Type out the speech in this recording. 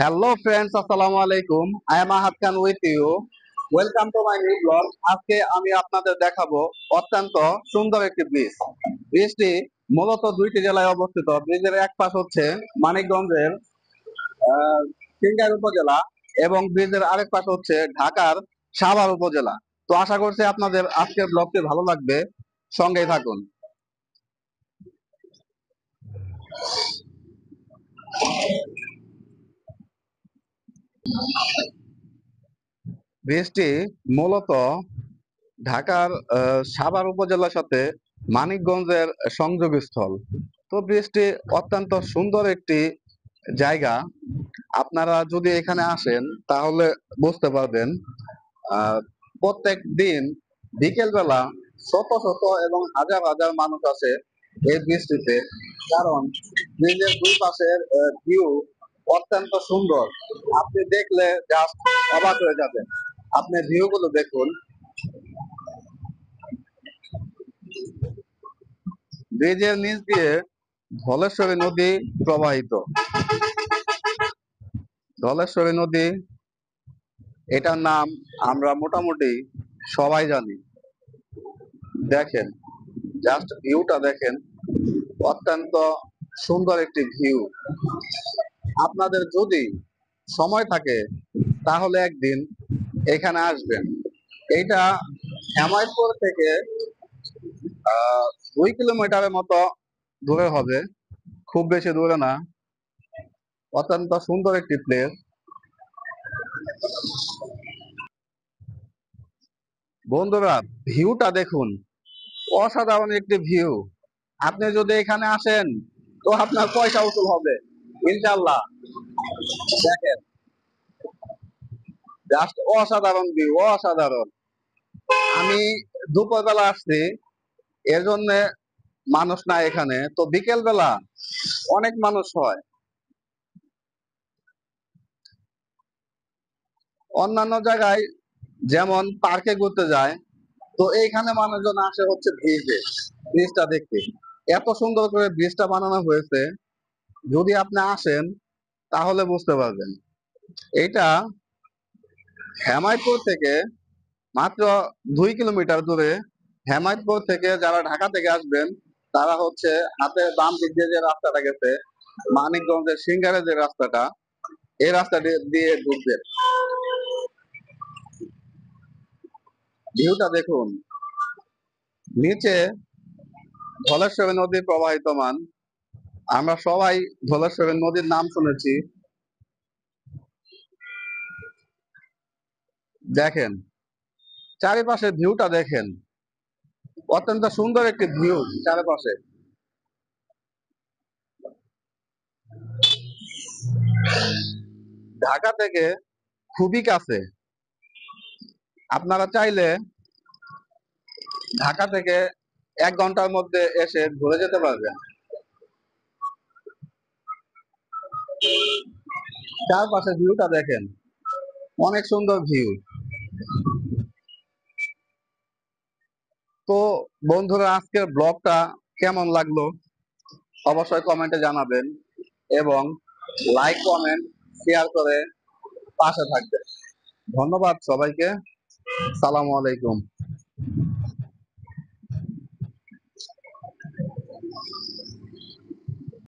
Hello friends, আসসালামু আলাইকুম। I am Ahad Khan with you. Welcome to my new blog. আজকে আমি আপনাদের দেখাবো অত্যন্ত সুন্দর একটি ব্রিজ। ব্রিজটি মূলত দুইটি জেলায় অবস্থিত। ব্রিজের এক পাশ হচ্ছে মানিকগঞ্জের সিংগাইর উপজেলা এবং ব্রিজের আরেক পাশ হচ্ছে ঢাকার সাভার উপজেলা। তো আশা করছি আপনাদের আজকের ব্লগটি ভালো লাগবে, সঙ্গেই থাকুন। ব্রিজটি মূলত ঢাকার সাভার উপজেলার সাথে মানিকগঞ্জের সংযোগস্থল। তো ব্রিজটি অত্যন্ত সুন্দর একটি জায়গা। আপনারা যদি এখানে আসেন তাহলে বুঝতে পারবেন। আহ, প্রত্যেক দিন বিকেল বেলা শত শত এবং হাজার হাজার মানুষ আসে এই ব্রিজটিতে, কারণ ব্রিজের দুই পাশের ভিউ অত্যন্ত সুন্দর। আপনি দেখলে জাস্ট অবাক হয়ে যাবেন। আপনি ভিউ গুলো দেখুন। ব্রিজের নিচ দিয়ে ধলেশ্বরী নদী প্রবাহিত। ধলেশ্বরী নদী, এটার নাম আমরা মোটামুটি সবাই জানি। দেখেন, জাস্ট ভিউটা দেখেন, অত্যন্ত সুন্দর একটি ভিউ। আপনাদের যদি সময় থাকে তাহলে একদিন এখানে আসবেন। এইটা হেমায়তপুর থেকে 2 কিলোমিটারের মতো দূরে হবে, খুব বেশি দূরে না। অত্যন্ত সুন্দর একটি প্লেস। বন্ধুরা, ভিউটা দেখুন, অসাধারণ একটি ভিউ। আপনি যদি এখানে আসেন তো আপনার পয়সা উসুল হবে ইনশাল্লাহ। দেখেন, জাস্ট অসাধারণ ভিউ, অসাধারণ। আমি দুপুরবেলা আসছি, এর জন্য মানুষ না এখানে, তো বিকেল বেলা অনেক মানুষ হয়। অন্যান্য জায়গায় যেমন পার্কে ঘুরতে যায়, তো এইখানে মানুষজন আসে হচ্ছে ব্রিজে, ব্রিজটা দেখতে। এত সুন্দর করে ব্রিজটা বানানো হয়েছে, যদি আপনি আসেন তাহলে বুঝতে পারবেন। এটা হেমায়তপুর থেকে মাত্র 2 কিলোমিটার দূরে। হেমায়তপুর থেকে যারা ঢাকা থেকে আসবেন তারা হচ্ছে হাতে বাম দিক দিয়ে যে রাস্তাটা গেছে, মানিকগঞ্জের সিঙ্গারের যে রাস্তাটা, এই রাস্তা দিয়ে ঢুকবেন। ভিউটা দেখুন, নিচে ধলেশ্বরী নদী প্রবাহিতমান। আমরা সবাই ধলেশ্বরী নদীর নাম শুনেছি। দেখেন, চারিপাশের ভিউটা দেখেন, অত্যন্ত সুন্দর একটি ভিউ চারিপাশে। ঢাকা থেকে খুবই কাছে। আপনারা চাইলে ঢাকা থেকে 1 ঘন্টার মধ্যে এসে ঘুরে যেতে পারবেন। চারপাশে ভিউটা দেখেন, অনেক সুন্দর ভিউ। তো বন্ধুরা, আজকের ব্লগটা কেমন লাগলো অবশ্যই কমেন্টে জানাবেন এবং লাইক কমেন্ট শেয়ার করে পাশে থাকবেন। ধন্যবাদ সবাইকে। সালামু আলাইকুম।